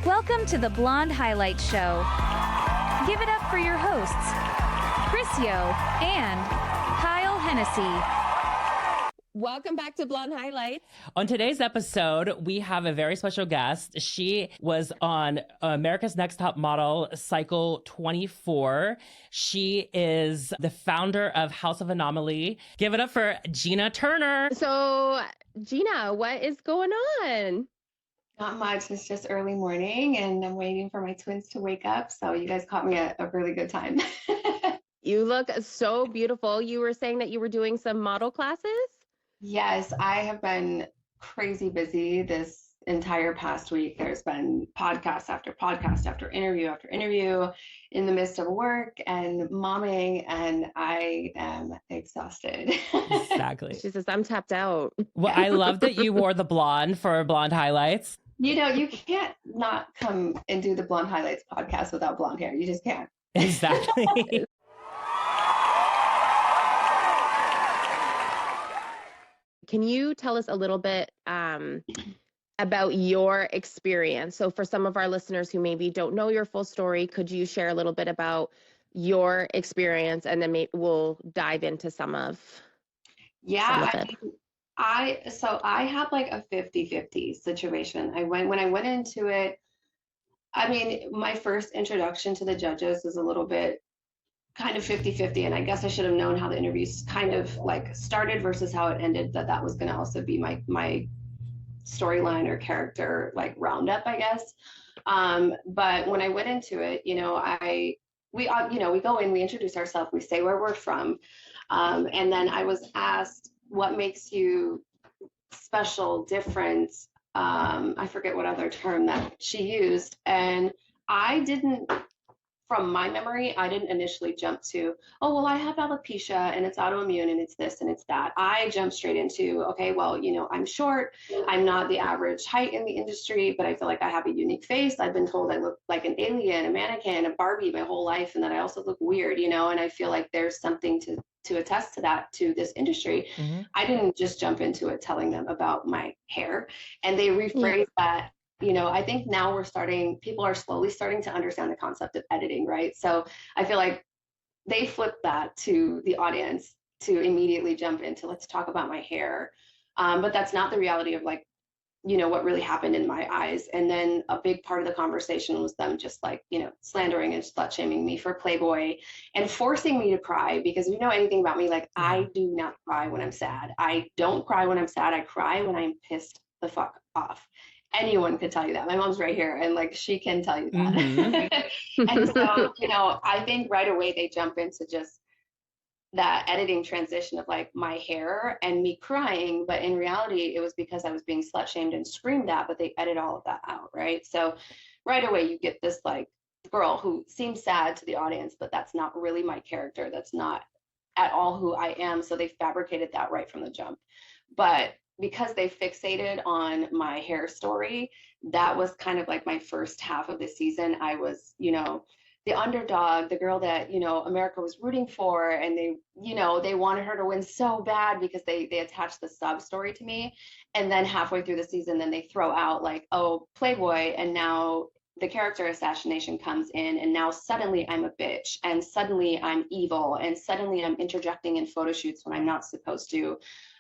Welcome to the Blonde Highlight Show. Give it up for your hosts, Chris Yo and Kyle Hennessy. Welcome back to Blonde Highlights. On today's episode, we have a very special guest. She was on America's Next Top Model Cycle 24. She is the founder of House of Anomaly. Give it up for Jeana Turner. So, Jeana, what is going on? Not much. It's just early morning and I'm waiting for my twins to wake up. So you guys caught me at a really good time. You look so beautiful. You were saying that you were doing some model classes? Yes, I have been crazy busy this entire past week. There's been podcast after interview in the midst of work and momming, and I am exhausted. Exactly. She says, I'm tapped out. Well, I love that you wore the blonde for Blonde Highlights. You know, you can't not come and do the Blonde Highlights podcast without blonde hair. You just can't. Exactly. Can you tell us a little bit about your experience? So for some of our listeners who maybe don't know your full story, could you share a little bit about your experience, and then maybe we'll dive into some of it. I had like a 50-50 situation. When I went into it, I mean, my first introduction to the judges was a little bit kind of 50-50, and I guess I should have known how the interviews kind of like started versus how it ended, that was going to also be my storyline or character like roundup, I guess. But when I went into it, we go in, we introduce ourselves, we say where we're from, and then I was asked, what makes you special, different? I forget what other term that she used, and from my memory, I didn't initially jump to, oh, well, I have alopecia and it's autoimmune and it's this and it's that. I jumped straight into, okay, well, I'm short. I'm not the average height in the industry, but I feel like I have a unique face. I've been told I look like an alien, a mannequin, a Barbie my whole life, and that I also look weird, and I feel like there's something to attest to that, to this industry. Mm-hmm. I didn't just jump into it telling them about my hair, and they rephrased that. I think now people are slowly starting to understand the concept of editing, right? So I feel like they flipped that to the audience to immediately jump into, let's talk about my hair. But that's not the reality of what really happened in my eyes. And then a big part of the conversation was them just slandering and slut shaming me for Playboy and forcing me to cry, because if you know anything about me, I do not cry when I'm sad. I don't cry when I'm sad. I cry when I'm pissed the fuck off. Anyone could tell you that. My mom's right here, and she can tell you that. Mm-hmm. And so, I think right away they jump into just that editing transition of my hair and me crying, but in reality, it was because I was being slut shamed and screamed at, but they edit all of that out, right? So right away you get this girl who seems sad to the audience, but that's not really my character. That's not at all who I am. So they fabricated that right from the jump. But because they fixated on my hair story, that was kind of my first half of the season. I was, the underdog, the girl that, America was rooting for, and they wanted her to win so bad because they attached the sub story to me. And then halfway through the season, then they throw out oh, Playboy, and now the character assassination comes in, and now suddenly I'm a bitch, and suddenly I'm evil, and suddenly I'm interjecting in photo shoots when I'm not supposed to.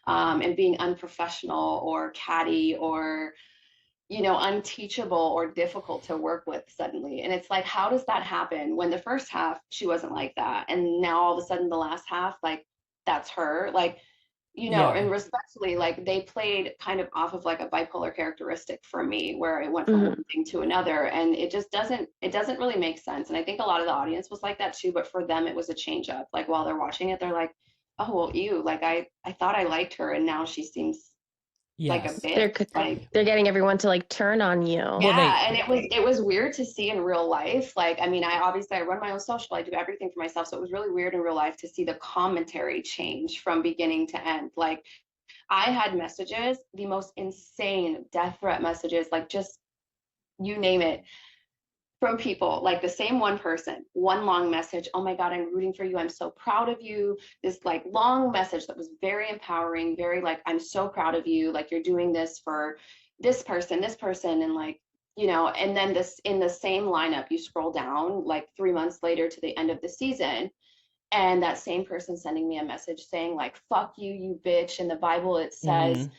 And being unprofessional or catty or, unteachable or difficult to work with suddenly. And it's how does that happen when the first half, she wasn't like that? And now all of a sudden the last half, that's her, and respectfully, they played kind of off of a bipolar characteristic for me, where it went from one thing to another. And it just doesn't really make sense. And I think a lot of the audience was like that too, but for them, it was a change up. While they're watching it, they're like, oh, well, ew, I thought I liked her, and now she seems like a bitch. They're getting everyone to turn on you. Yeah, and it was weird to see in real life. I run my own social, I do everything for myself, so it was really weird in real life to see the commentary change from beginning to end. I had messages, the most insane death threat messages, just you name it, from people, the same one person, one long message. Oh my God, I'm rooting for you. I'm so proud of you. This long message that was very empowering, very I'm so proud of you. You're doing this for this person, and and then this in the same lineup, you scroll down like 3 months later to the end of the season, and that same person sending me a message saying like, fuck you, you bitch. In the Bible, it says,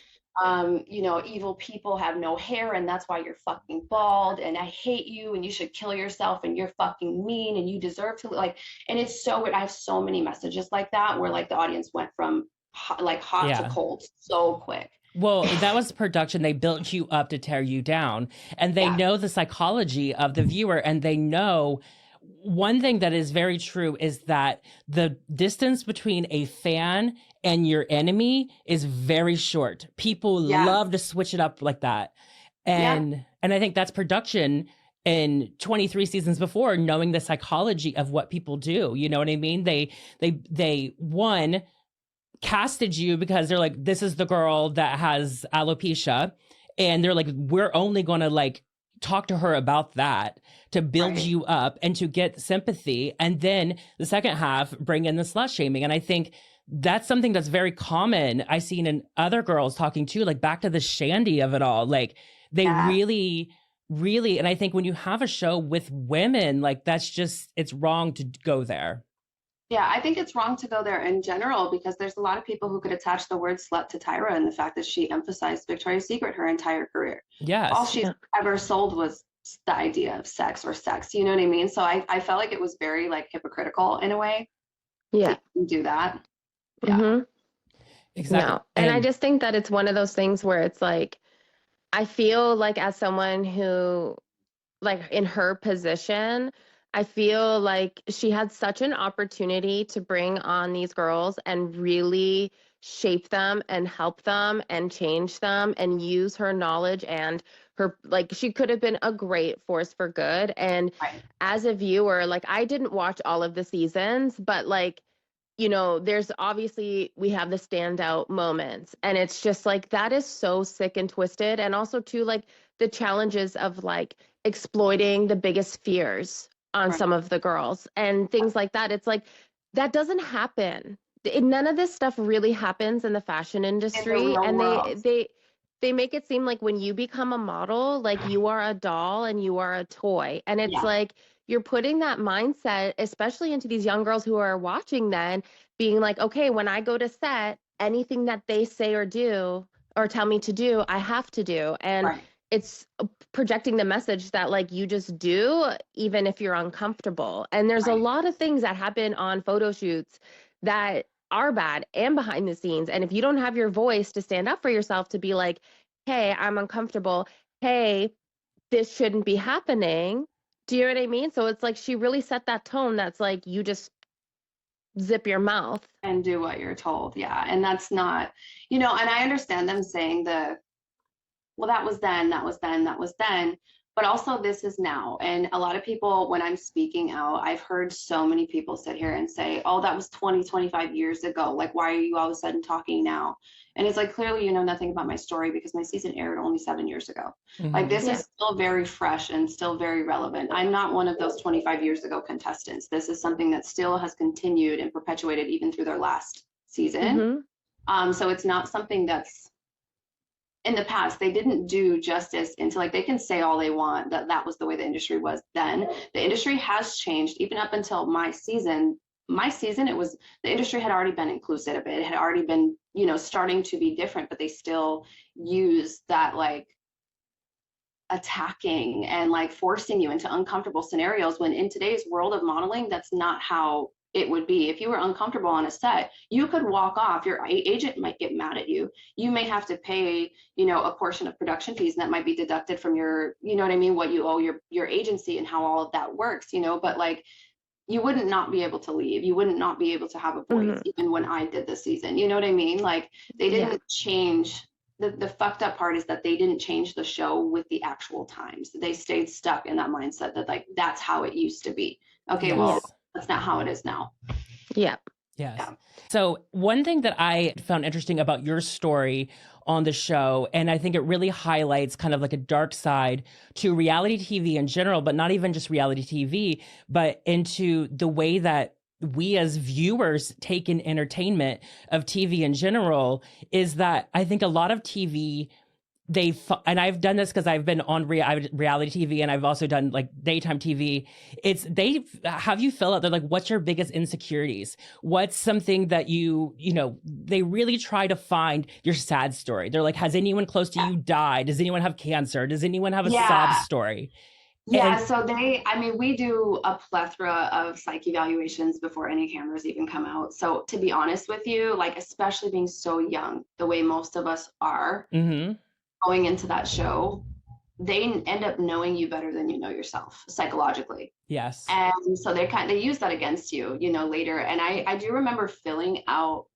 evil people have no hair and that's why you're fucking bald. And I hate you and you should kill yourself and you're fucking mean and you deserve to like, and it's so weird. I have so many messages like that where like the audience went from hot to cold so quick. Well, that was production. They built you up to tear you down. And they know the psychology of the viewer. And they know one thing that is very true is that the distance between a fan and your enemy is very short. People love to switch it up like that. And I think that's production in 23 seasons before, knowing the psychology of what people do. You know what I mean? They one, casted you because they're like, this is the girl that has alopecia, and they're like, we're only going to like talk to her about that to build you up and to get sympathy, and then the second half bring in the slut shaming. And I think that's something that's very common I've seen in other girls talking too, like back to the shandy of it all. Like they really and I think when you have a show with women, like that's just, it's wrong to go there. Yeah, I think it's wrong to go there in general because there's a lot of people who could attach the word slut to Tyra and the fact that she emphasized Victoria's Secret her entire career. Yes. All she's ever sold was the idea of sex or sex. You know what I mean? So I felt like it was very like hypocritical in a way. Yeah. To do that. Yeah. Mm-hmm. Exactly. No. And I just think that it's one of those things where it's like, I feel like as someone who, like in her position, I feel like she had such an opportunity to bring on these girls and really shape them and help them and change them and use her knowledge and her, like, she could have been a great force for good. And as a viewer, like, I didn't watch all of the seasons, but like, there's obviously, we have the standout moments, and it's just like, that is so sick and twisted. And also too, like the challenges of like exploiting the biggest fears on some of the girls and things like that. It's like, that doesn't happen. None of this stuff really happens in the fashion industry. And they make it seem like when you become a model, like you are a doll and you are a toy. And it's like, you're putting that mindset, especially into these young girls who are watching then, being like, okay, when I go to set, anything that they say or do or tell me to do, I have to do. And it's projecting the message that like you just do, even if you're uncomfortable. And there's a lot of things that happen on photo shoots that are bad and behind the scenes. And if you don't have your voice to stand up for yourself, to be like, hey, I'm uncomfortable. Hey, this shouldn't be happening. Do you know what I mean? So it's like, she really set that tone. That's like, you just zip your mouth and do what you're told. Yeah. And that's not, and I understand them saying well, that was then, that was then, that was then, but also this is now. And a lot of people, when I'm speaking out, I've heard so many people sit here and say, oh, that was 25 years ago. Like, why are you all of a sudden talking now? And it's like, clearly, you know nothing about my story because my season aired only 7 years ago. Mm-hmm. Like, this is still very fresh and still very relevant. I'm not one of those 25 years ago contestants. This is something that still has continued and perpetuated even through their last season. Mm-hmm. So it's not something that's, in the past, they didn't do justice into, like, they can say all they want that that was the way the industry was then. The industry has changed even up until my season. It was, the industry had already been inclusive. It had already been, starting to be different, but they still use that like attacking and like forcing you into uncomfortable scenarios, when in today's world of modeling, that's not how it would be. If you were uncomfortable on a set, you could walk off. Your agent might get mad at you. You may have to pay, a portion of production fees, and that might be deducted from your, what you owe your agency and how all of that works, but like, you wouldn't not be able to leave. You wouldn't not be able to have a voice, even when I did the season. You know what I mean? Like, they didn't change. The fucked up part is that they didn't change the show with the actual times. They stayed stuck in that mindset that like, that's how it used to be. Okay, well, that's not how it is now. Yeah. Yes. Yeah. So one thing that I found interesting about your story on the show, and I think it really highlights kind of like a dark side to reality TV in general, but not even just reality TV, but into the way that we as viewers take in entertainment of TV in general, is that I think a lot of TV and I've done this because I've been on reality TV, and I've also done like daytime TV. They have you fill out, they're like, what's your biggest insecurities? What's something that they really try to find your sad story. They're like, has anyone close to you died? Does anyone have cancer? Does anyone have a sob story? Yeah, so we do a plethora of psych evaluations before any cameras even come out. So to be honest with you, like, especially being so young, the way most of us are going into that show, they end up knowing you better than you know yourself psychologically. Yes. And so they use that against you, later. And I do remember filling out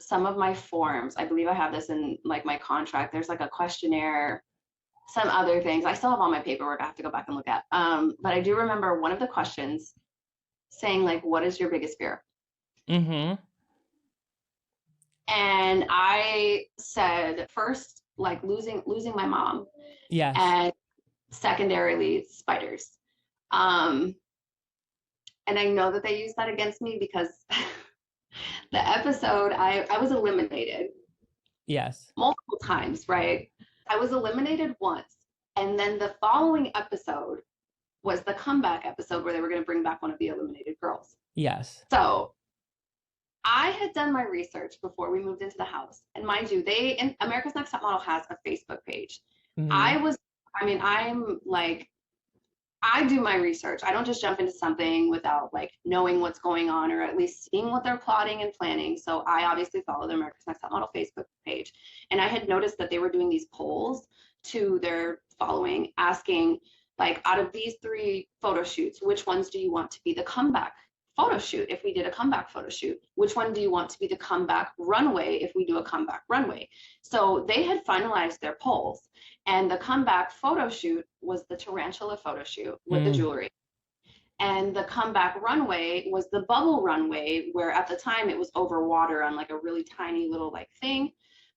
some of my forms. I believe I have this in like my contract. There's like a questionnaire, some other things. I still have all my paperwork I have to go back and look at. But I do remember one of the questions saying, like, what is your biggest fear? Mm-hmm. And I said, first, like losing my mom. Yes. And secondarily, spiders. And I know that they use that against me because the episode, I was eliminated. Yes. Multiple times, right? I was eliminated once, and then the following episode was the comeback episode where they were going to bring back one of the eliminated girls. Yes. So I had done my research before we moved into the house, and mind you, America's Next Top Model has a Facebook page. Mm-hmm. I do my research. I don't just jump into something without like knowing what's going on, or at least seeing what they're plotting and planning. So I obviously follow the America's Next Top Model Facebook page. And I had noticed that they were doing these polls to their following, asking, like, out of these 3 photo shoots, which ones do you want to be the comeback photo shoot if we did a comeback photo shoot? Which one do you want to be the comeback runway if we do a comeback runway? So they had finalized their polls. And the comeback photo shoot was the tarantula photo shoot with the jewelry. And the comeback runway was the bubble runway, where at the time it was over water on like a really tiny little like thing.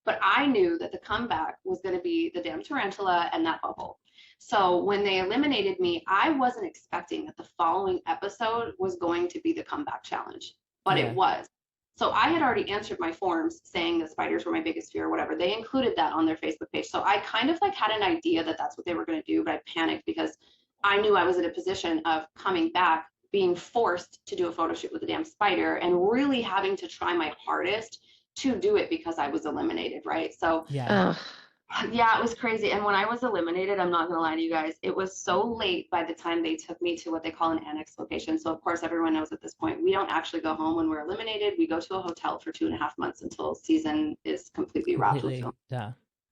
But I knew that the comeback was going to be the damn tarantula and that bubble. So when they eliminated me, I wasn't expecting that the following episode was going to be the comeback challenge, but it was. So I had already answered my forms saying the spiders were my biggest fear or whatever. They included that on their Facebook page. So I kind of like had an idea that that's what they were going to do, but I panicked because I knew I was in a position of coming back, being forced to do a photo shoot with a damn spider, and really having to try my hardest to do it because I was eliminated, right? So yeah, it was crazy. And when I was eliminated, I'm not gonna lie to you guys, it was so late by the time they took me to what they call an annex location. So of course, everyone knows at this point, we don't actually go home when we're eliminated. We go to a hotel for 2.5 months until season is completely wrapped with film.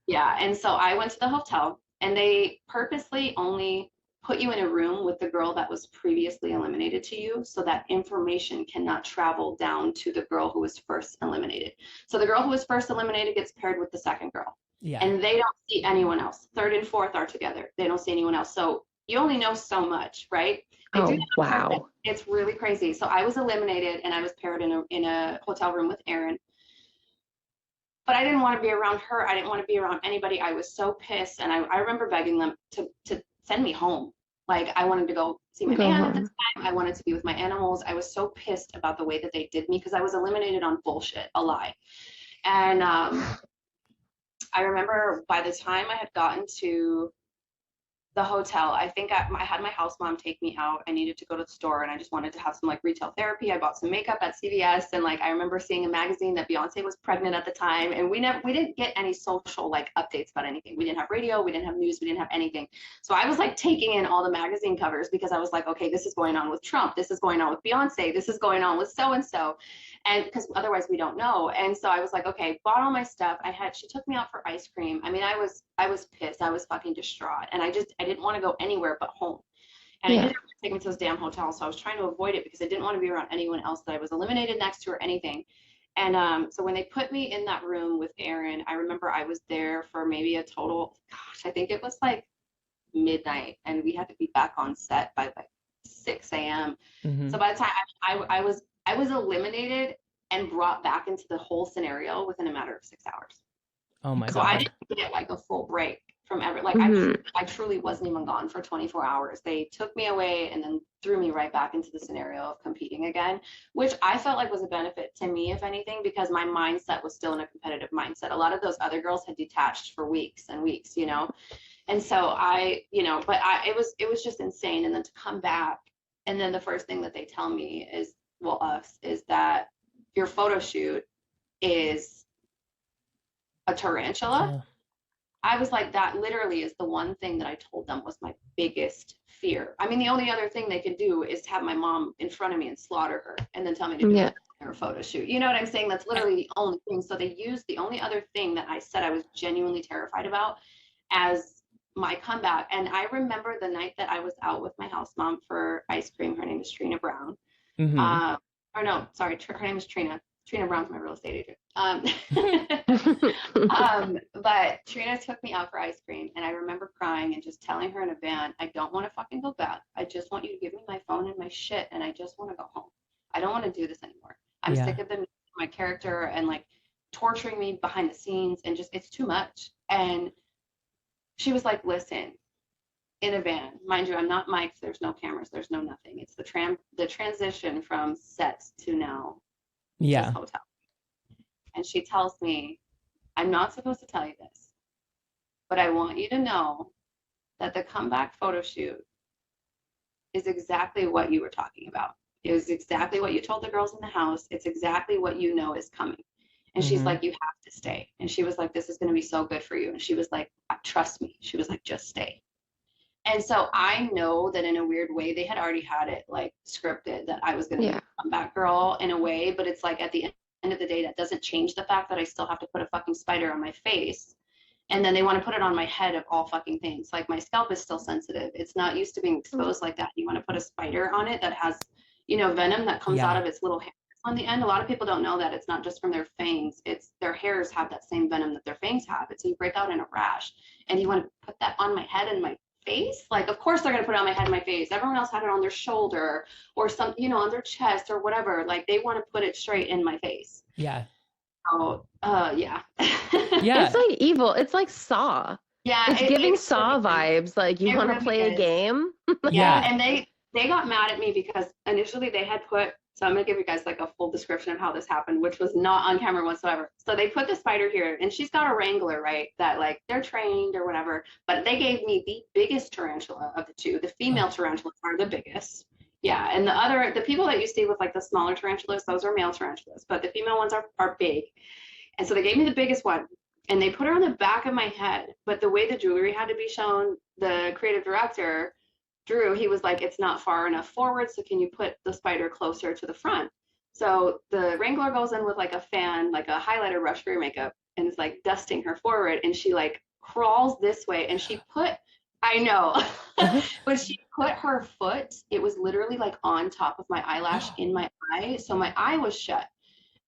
Yeah, and so I went to the hotel, and they purposely only put you in a room with the girl that was previously eliminated to you, so that information cannot travel down to the girl who was first eliminated. So the girl who was first eliminated gets paired with the second girl. Yeah. And they don't see anyone else. Third and fourth are together. They don't see anyone else. So you only know so much, right? Wow. It's really crazy. So I was eliminated, and I was paired in a hotel room with Erin. But I didn't want to be around her. I didn't want to be around anybody. I was so pissed. And I remember begging them to send me home. Like, I wanted to go see my man at the time. I wanted to be with my animals. I was so pissed about the way that they did me because I was eliminated on bullshit, a lie. And I remember by the time I had gotten to the hotel, I think I had my house mom take me out. I needed to go to the store, and I just wanted to have some like retail therapy. I bought some makeup at CVS, and like I remember seeing a magazine that Beyonce was pregnant at the time, and we didn't get any social like updates about anything. We didn't have radio, we didn't have news, we didn't have anything. So I was like taking in all the magazine covers because I was like, okay, this is going on with Trump, this is going on with Beyonce, this is going on with so and so. And because otherwise we don't know. And so I was like, okay, bought all my stuff. She took me out for ice cream. I mean, I was pissed. I was fucking distraught. And I didn't want to go anywhere but home. And I didn't want to take me to those damn hotels. So I was trying to avoid it because I didn't want to be around anyone else that I was eliminated next to or anything. And so when they put me in that room with Erin, I remember I was there for maybe a total, I think it was like midnight, and we had to be back on set by like 6 a.m. Mm-hmm. So by the time I was eliminated and brought back into the whole scenario within a matter of 6 hours. Oh my God. So I didn't get like a full break. from ever. Like Mhm. I truly wasn't even gone for 24 hours. They took me away and then threw me right back into the scenario of competing again, which I felt like was a benefit to me, if anything, because my mindset was still in a competitive mindset. A lot of those other girls had detached for weeks and weeks, you know? And so it was just insane. And then to come back, and then the first thing that they tell me is, well, is that your photo shoot is a tarantula. So, I was like, that literally is the one thing that I told them was my biggest fear. I mean, the only other thing they could do is have my mom in front of me and slaughter her and then tell me to do Yeah. her photo shoot. You know what I'm saying? That's literally the only thing. So they used the only other thing that I said I was genuinely terrified about as my comeback. And I remember the night that I was out with my house mom for ice cream. Her name is Trina Brown. mm-hmm. Or no, sorry, her name is Trina. Trina Brown's my real estate agent. But Trina took me out for ice cream, and I remember crying and just telling her in a van, I don't want to fucking go back. I just want you to give me my phone and my shit, and I just want to go home. I don't want to do this anymore. I'm Yeah. sick of them, my character, and like torturing me behind the scenes, and just it's too much. And she was like, listen, in a van, mind you, I'm not mic'd, there's no cameras, there's no nothing. It's the transition from set to now Yeah. just hotel. And she tells me, I'm not supposed to tell you this, but I want you to know that the comeback photo shoot is exactly what you were talking about. It was exactly what you told the girls in the house. It's exactly what you know is coming. And she's Mhm. like, you have to stay. And she was like, this is going to be so good for you. And she was like, trust me. She was like, just stay. And so I know that in a weird way, they had already had it like scripted that I was going to be a comeback girl in a way, but it's like at the end of the day, that doesn't change the fact that I still have to put a fucking spider on my face. And then they want to put it on my head of all fucking things. Like my scalp is still sensitive. It's not used to being exposed like that. You want to put a spider on it that has, you know, venom that comes out of its little hairs on the end. A lot of people don't know that it's not just from their fangs. It's their hairs have that same venom that their fangs have. It's so you break out in a rash. And you want to put that on my head and my face? Like, of course they're going to put it on my head and my face. Everyone else had it on their shoulder or some, you know, on their chest or whatever. Like they want to put it straight in my face. Yeah. Oh, yeah. Yeah. It's like evil. It's like Saw. Yeah. It's giving Saw vibes. Like you want to really play a is. game. Yeah. And they got mad at me because initially they had put, so I'm going to give you guys like a full description of how this happened, which was not on camera whatsoever. So they put the spider here and she's got a wrangler, right? That like they're trained or whatever, but they gave me the biggest tarantula of the two. The female tarantulas are the biggest. Yeah. And the people that you see with like the smaller tarantulas, those are male tarantulas, but the female ones are big. And so they gave me the biggest one and they put her on the back of my head. But the way the jewelry had to be shown, the creative director, Drew, he was like, it's not far enough forward, so can you put the spider closer to the front? So the wrangler goes in with like a fan, like a highlighter brush for your makeup, and it's like dusting her forward, and she like crawls this way, and she put, I know, when she put her foot, it was literally like on top of my eyelash in my eye, so my eye was shut.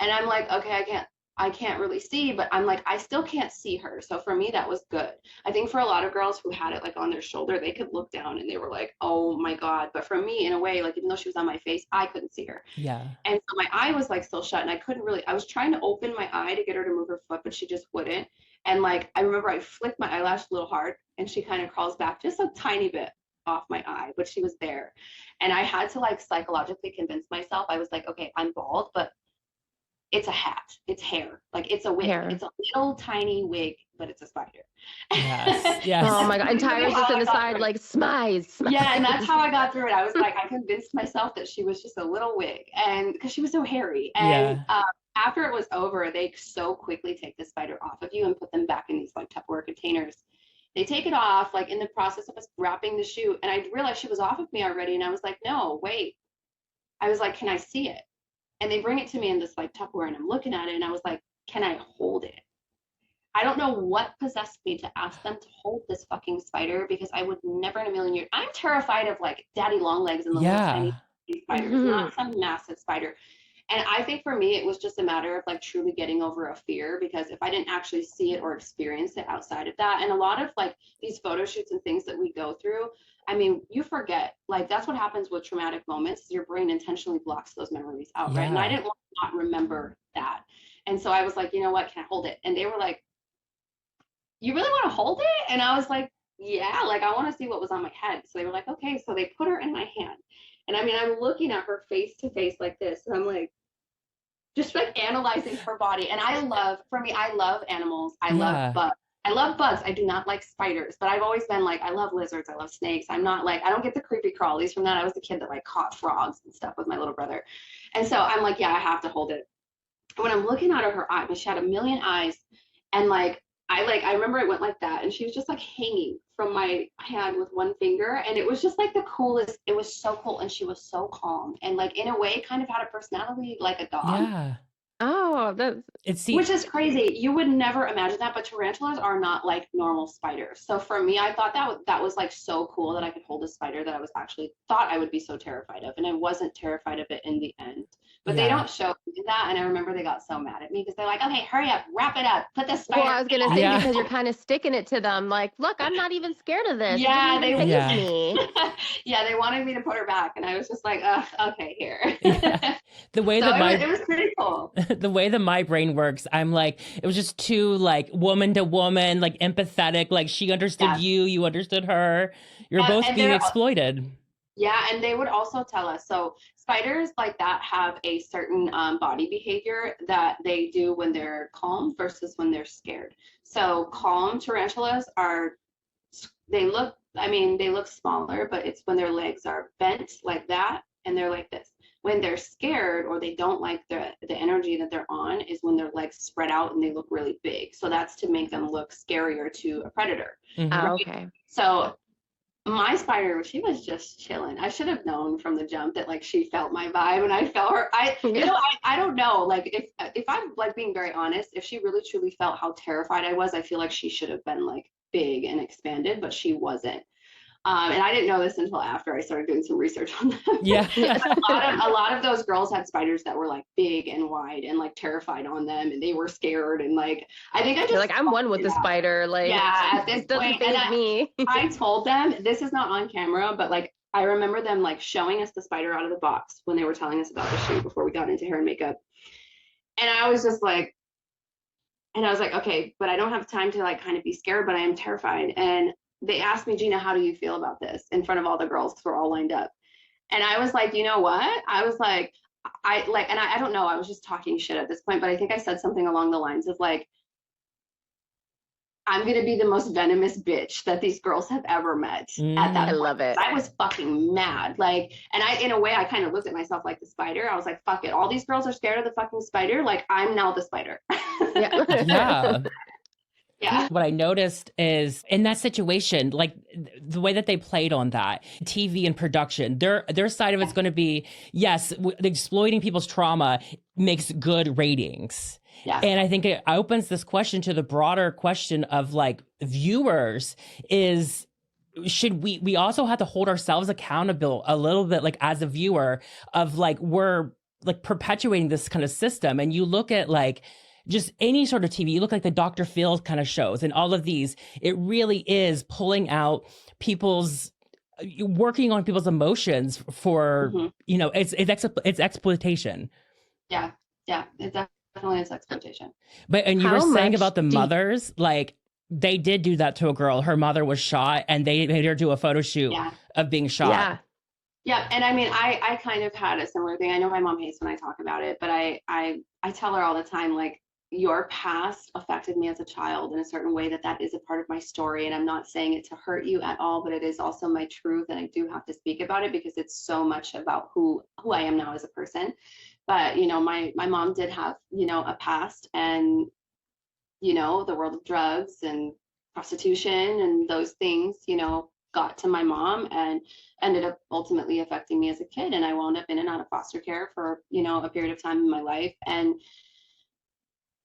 And I'm like, okay, I can't really see, but I'm like, I still can't see her. So for me, that was good. I think for a lot of girls who had it like on their shoulder, they could look down and they were like, oh my God. But for me, in a way, like even though she was on my face, I couldn't see her. Yeah. And so my eye was like still shut and I couldn't really, I was trying to open my eye to get her to move her foot, but she just wouldn't. And like, I remember I flicked my eyelash a little hard and she kind of crawls back just a tiny bit off my eye, but she was there. And I had to like psychologically convince myself, I was like, okay, I'm bald, but it's a hat, it's hair, like it's a wig, it's a little tiny wig, but it's a spider. Yes. Yes. Oh my God. And Tyra's just on the side, like, smize. Yeah, and that's how I got through it. I was like, I convinced myself that she was just a little wig, and because she was so hairy. And after it was over, they so quickly take the spider off of you and put them back in these like Tupperware containers. They take it off, like in the process of us wrapping the shoot, and I realized she was off of me already, and I was like, no, wait. I was like, can I see it? And they bring it to me in this like Tupperware and I'm looking at it and I was like, can I hold it? I don't know what possessed me to ask them to hold this fucking spider because I would never in a million years. I'm terrified of like daddy long legs and the little tiny spiders, not some massive spider. And I think for me, it was just a matter of like truly getting over a fear because if I didn't actually see it or experience it outside of that, and a lot of like these photo shoots and things that we go through, I mean, you forget, like that's what happens with traumatic moments. Your brain intentionally blocks those memories out, right? And I didn't want to not remember that. And so I was like, you know what, can I hold it? And they were like, you really want to hold it? And I was like, yeah, like I want to see what was on my head. So they were like, okay. So they put her in my hand. And I mean, I'm looking at her face to face like this. And I'm like, just like analyzing her body. And for me, I love animals. I love Yeah. bugs. I love bugs. I do not like spiders, but I've always been like, I love lizards. I love snakes. I'm not like, I don't get the creepy crawlies from that. I was the kid that like caught frogs and stuff with my little brother. And so I'm like, yeah, I have to hold it. And when I'm looking at her eyes, she had a million eyes. And I remember it went like that. And she was just like hanging from my hand with one finger. And it was just like the coolest. It was so cool. And she was so calm. And like in a way, kind of had a personality like a dog. Yeah. Oh, that's Which is crazy. You would never imagine that, but tarantulas are not like normal spiders. So for me, I thought that was like so cool that I could hold a spider that I was actually thought I would be so terrified of, and I wasn't terrified of it in the end. But they Yeah. don't show me that, and I remember they got so mad at me because they're like, "Okay, hurry up, wrap it up, put the spider." well, I was gonna say Yeah. because you're kind of sticking it to them, like, look, I'm not even scared of this. Yeah, It didn't even Yeah. faze me. Yeah, they wanted me to put her back, and I was just like, okay, here. Yeah. The way So that it was pretty cool. the way that my brain works, I'm like, it was just too like woman to woman, like empathetic. Like she understood Yeah. you understood her. You're Yeah, both and being they're exploited. Yeah, and they would also tell us. So spiders like that have a certain body behavior that they do when they're calm versus when they're scared. So calm tarantulas they look smaller, but it's when their legs are bent like that and they're like this. When they're scared or they don't like the energy that they're on is when their legs spread out and they look really big. So that's to make them look scarier to a predator. Mhm. Okay. So my spider, she was just chilling. I should have known from the jump that like she felt my vibe and I felt her. I don't know. Like if I'm like being very honest, if she really truly felt how terrified I was, I feel like she should have been like big and expanded, but she wasn't. And I didn't know this until after I started doing some research on them. Yeah. A lot of those girls had spiders that were like big and wide and like terrified on them, and they were scared. And like, I think I just You're like, I'm one with the yeah. spider. Like, Yeah, at this it doesn't point, faze me. I told them this is not on camera, but like I remember them like showing us the spider out of the box when they were telling us about the shoot before we got into hair and makeup. And I was like, okay, but I don't have time to like kind of be scared, but I am terrified. And they asked me, Jeana, how do you feel about this in front of all the girls because we're all lined up? And I was like, you know what? I was like, I don't know, I was just talking shit at this point, but I think I said something along the lines of like, I'm going to be the most venomous bitch that these girls have ever met at that I point. love it. I was fucking mad. Like, and in a way, I kind of looked at myself like the spider. I was like, fuck it. All these girls are scared of the fucking spider. Like, I'm now the spider. Yeah. Yeah. Yeah. What I noticed is in that situation, like the way that they played on that TV and production, their side of it's going to be, yes, exploiting people's trauma makes good ratings. Yeah. And I think it opens this question to the broader question of like viewers is, should we also have to hold ourselves accountable a little bit, like as a viewer of like, we're like perpetuating this kind of system. And you look at like, just any sort of TV, you look like the Dr. Phil kind of shows and all of these, it really is pulling out working on people's emotions for, you know, it's exploitation. Yeah. Yeah. It definitely is exploitation. And you How were saying much about the mothers, like they did do that to a girl. Her mother was shot and they made her do a photo shoot of being shot. Yeah. Yeah, and I mean, I kind of had a similar thing. I know my mom hates when I talk about it, but I tell her all the time, like, your past affected me as a child in a certain way that is a part of my story. And I'm not saying it to hurt you at all, but it is also my truth. And I do have to speak about it because it's so much about who I am now as a person. But, you know, my mom did have, you know, a past and, you know, the world of drugs and prostitution and those things, you know, got to my mom and ended up ultimately affecting me as a kid. And I wound up in and out of foster care for, you know, a period of time in my life. And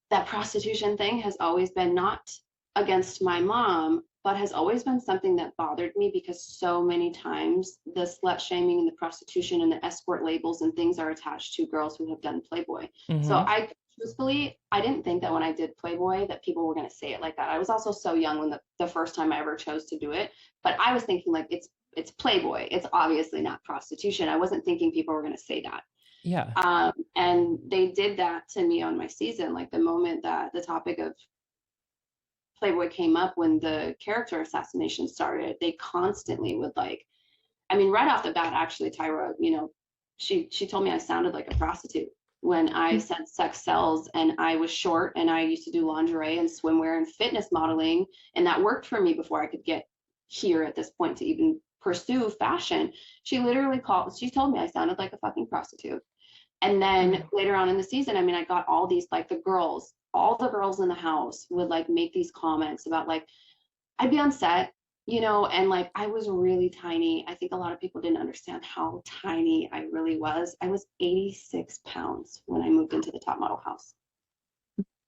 that prostitution thing has always been not against my mom, but has always been something that bothered me because so many times the slut shaming and the prostitution and the escort labels and things are attached to girls who have done Playboy. So I truthfully, I didn't think that when I did Playboy that people were going to say it like that. I was also so young when the first time I ever chose to do it, but I was thinking like it's Playboy. It's obviously not prostitution. I wasn't thinking people were going to say that. Yeah. And they did that to me on my season. Like the moment that the topic of Playboy came up, when the character assassination started, they constantly would like, I mean, right off the bat, actually, Tyra, you know, she told me I sounded like a prostitute when I said sex sells, and I was short, and I used to do lingerie and swimwear and fitness modeling, and that worked for me before I could get here at this point to even pursue fashion. She told me I sounded like a fucking prostitute. And then later on in the season, I mean, I got all these, like, all the girls in the house would like make these comments about, like, I'd be on set, you know, and like I was really tiny. I think a lot of people didn't understand how tiny I really was. I was 86 pounds when I moved into the top model house.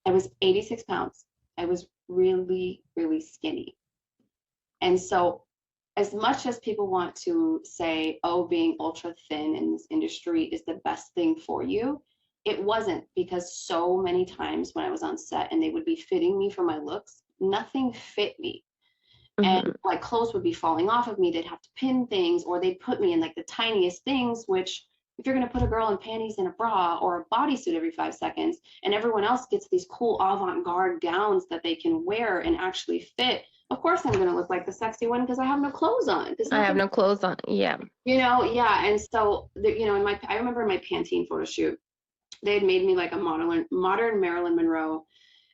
I was 86 pounds. I was really, really skinny. And so, as much as people want to say, oh, being ultra thin in this industry is the best thing for you, it wasn't, because so many times when I was on set and they would be fitting me for my looks, nothing fit me. And like clothes would be falling off of me. They'd have to pin things, or they'd put me in like the tiniest things, which if you're going to put a girl in panties and a bra or a bodysuit every 5 seconds, and everyone else gets these cool avant-garde gowns that they can wear and actually fit, of course I'm going to look like the sexy one because I have no clothes on. I have no clothes on. Yeah. You know, yeah. And so, you know, I remember in my Pantene photo shoot, they had made me like a modern Marilyn Monroe,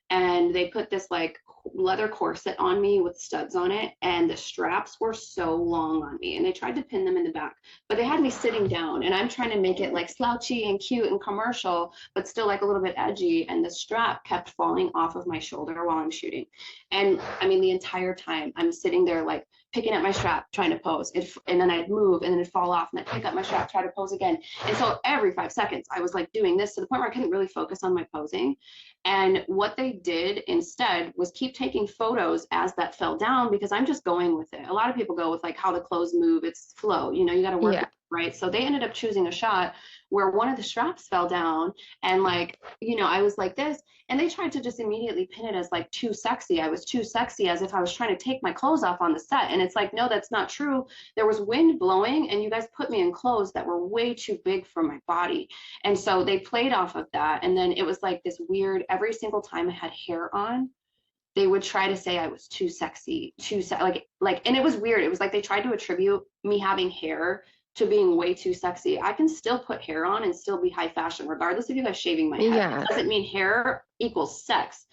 and they put this like leather corset on me with studs on it, and the straps were so long on me, and they tried to pin them in the back, but they had me sitting down, and I'm trying to make it like slouchy and cute and commercial, but still like a little bit edgy, and the strap kept falling off of my shoulder while I'm shooting. And I mean, the entire time I'm sitting there like picking up my strap, trying to pose, and then I'd move, and then it'd fall off, and I'd pick up my strap, try to pose again. And so every 5 seconds I was like doing this, to the point where I couldn't really focus on my posing. And what they did instead was keep taking photos as that fell down, because I'm just going with it. A lot of people go with like how the clothes move, it's flow, you know, you got to work with it, right? So they ended up choosing a shot where one of the straps fell down, and like, you know, I was like this, and they tried to just immediately pin it as like too sexy. I was too sexy, as if I was trying to take my clothes off on the set. And it's like, no, that's not true. There was wind blowing, and you guys put me in clothes that were way too big for my body. And so they played off of that. And then it was like this weird, every single time I had hair on, they would try to say I was too sexy, like, and it was weird. It was like they tried to attribute me having hair to being way too sexy. I can still put hair on and still be high fashion, regardless of you guys shaving my head. Yeah. It doesn't mean hair equals sex.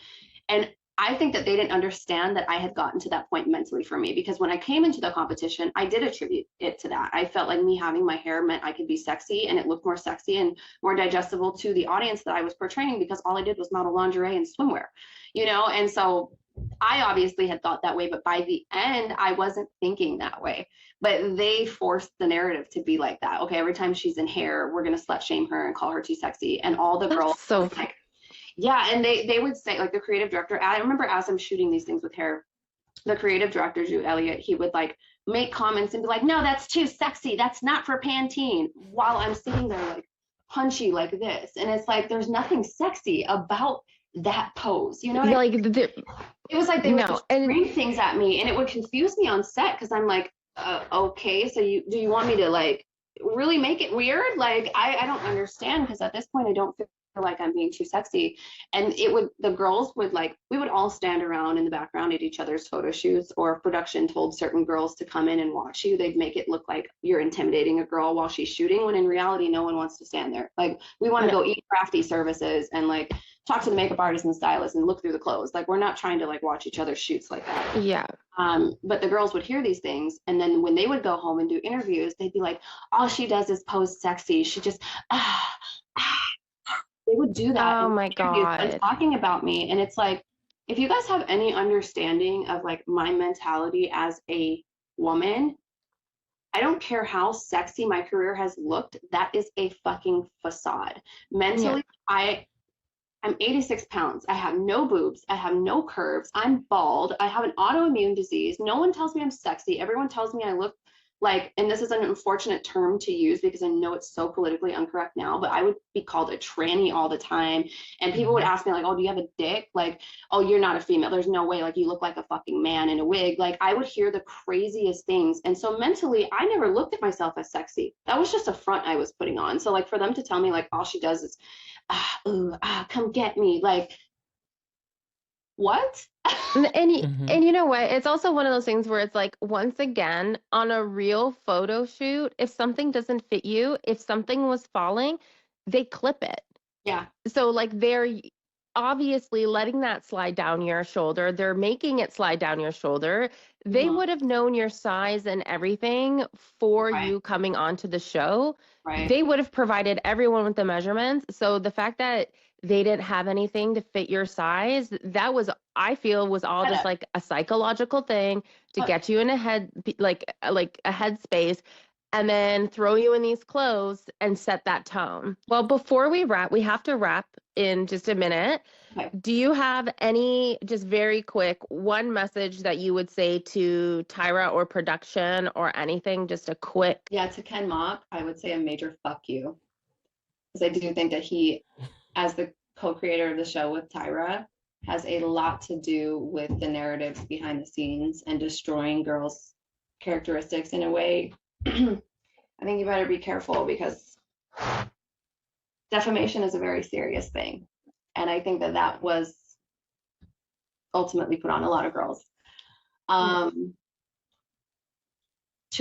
And I think that they didn't understand that I had gotten to that point mentally for me, because when I came into the competition, I did attribute it to that. I felt like me having my hair meant I could be sexy, and it looked more sexy and more digestible to the audience that I was portraying, because all I did was model lingerie and swimwear, you know? And so I obviously had thought that way, but by the end, I wasn't thinking that way. But they forced the narrative to be like that. Okay, every time she's in hair, we're going to slut shame her and call her too sexy. And all the girls, so like, yeah, and they would say, like, the creative director, I remember as I'm shooting these things with hair, the creative director, Drew Elliott, he would like make comments and be like, no, that's too sexy. That's not for Pantene. While I'm sitting there like punchy like this. And it's like, there's nothing sexy about that pose. You know what I mean? It was like they would just bring things at me, and it would confuse me on set, because I'm like, okay, so do you want me to like really make it weird? Like, I don't understand, because at this point I don't feel like I'm being too sexy. And the girls would like, we would all stand around in the background at each other's photo shoots, or if production told certain girls to come in and watch you, they'd make it look like you're intimidating a girl while she's shooting, when in reality no one wants to stand there. Like, we want to go eat crafty services and like talk to the makeup artist and stylist and look through the clothes. Like, we're not trying to like watch each other's shoots like that. Yeah. But the girls would hear these things, and then when they would go home and do interviews, they'd be like, all she does is pose sexy. She just, they would do that. Oh my God. Talking about me. And it's like, if you guys have any understanding of like my mentality as a woman, I don't care how sexy my career has looked, that is a fucking facade. Mentally, yeah. I'm 86 pounds. I have no boobs. I have no curves. I'm bald. I have an autoimmune disease. No one tells me I'm sexy. Everyone tells me I look like, and this is an unfortunate term to use because I know it's so politically incorrect now, but I would be called a tranny all the time. And people would ask me like, oh, do you have a dick? Like, oh, you're not a female. There's no way. Like, you look like a fucking man in a wig. Like, I would hear the craziest things. And so mentally, I never looked at myself as sexy. That was just a front I was putting on. So like, for them to tell me like, all she does is, come get me. Like, what? And you know what? It's also one of those things where it's like, once again, on a real photo shoot, if something doesn't fit you, if something was falling, they clip it. Yeah. So like they're obviously letting that slide down your shoulder. They're making it slide down your shoulder. They would have known your size and everything for Right. you coming onto the show. Right. They would have provided everyone with the measurements. So the fact that they didn't have anything to fit your size, that was, I feel, was all just like a psychological thing to get you in a head, like a headspace, and then throw you in these clothes and set that tone. Well, before we wrap, we have to wrap in just a minute. Okay. Do you have any, just very quick, one message that you would say to Tyra or production or anything? Just a quick. Yeah, to Ken Mock, I would say a major fuck you. Because I do think that he, as the co-creator of the show with Tyra, has a lot to do with the narratives behind the scenes and destroying girls' characteristics in a way. I think you better be careful, because defamation is a very serious thing. And I think that that was ultimately put on a lot of girls. To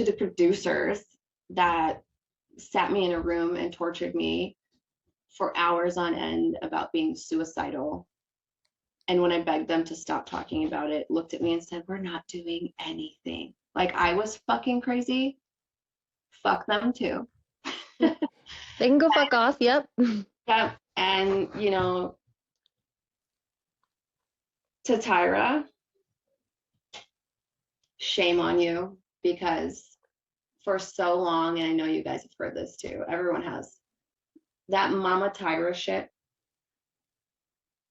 the producers that sat me in a room and tortured me for hours on end about being suicidal, and when I begged them to stop talking about it, looked at me and said, we're not doing anything. Like I was fucking crazy. Fuck them too. They can go fuck off. Yep. Yeah. And, you know, to Tyra, shame on you, because for so long, and I know you guys have heard this too, everyone has, that Mama Tyra shit.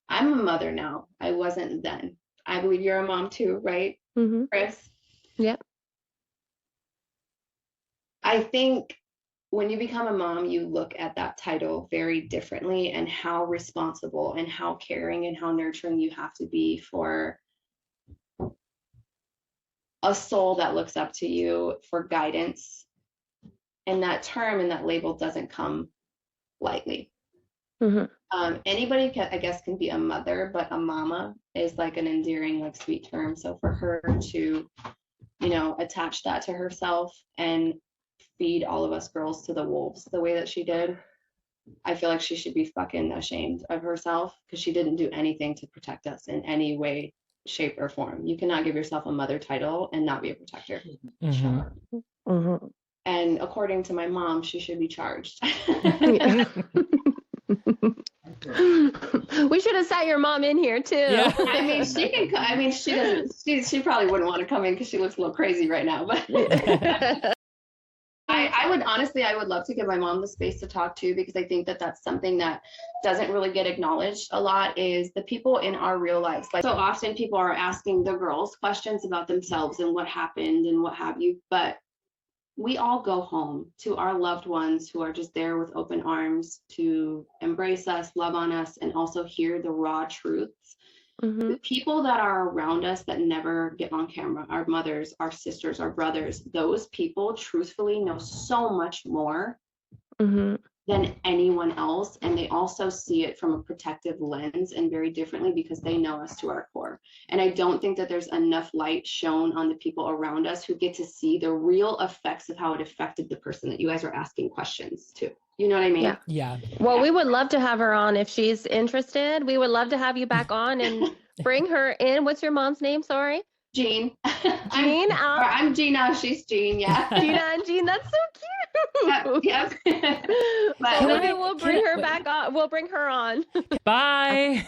I'm a mother now. I wasn't then. I believe you're a mom too, right, Chris? Yep. I think when you become a mom, you look at that title very differently, and how responsible and how caring and how nurturing you have to be for a soul that looks up to you for guidance. And that term and that label doesn't come lightly. Anybody can, I guess, can be a mother, but a mama is like an endearing, like sweet term. So for her to, you know, attach that to herself and feed all of us girls to the wolves the way that she did, I feel like she should be fucking ashamed of herself, because she didn't do anything to protect us in any way, shape, or form. You cannot give yourself a mother title and not be a protector. And according to my mom, she should be charged. We should have sat your mom in here too. Yeah. I mean, she can. I mean, she doesn't. She probably wouldn't want to come in because she looks a little crazy right now. But I would honestly, I would love to give my mom the space to talk to, because I think that that's something that doesn't really get acknowledged a lot, is the people in our real lives. Like, so often people are asking the girls questions about themselves and what happened and what have you, but we all go home to our loved ones who are just there with open arms to embrace us, love on us, and also hear the raw truths. The people that are around us that never get on camera, our mothers, our sisters, our brothers, those people truthfully know so much more than anyone else. And they also see it from a protective lens and very differently, because they know us to our core. And I don't think that there's enough light shown on the people around us who get to see the real effects of how it affected the person that you guys are asking questions to. You know what I mean? Yeah. Well, we would love to have her on if she's interested. We would love to have you back on and bring her in. What's your mom's name? Sorry. Jean. Jean. I'm Jeana. She's Jean. Yeah. Jeana and Jean. That's so cute. Yep. But maybe we'll bring her back on. We'll bring her on. Bye.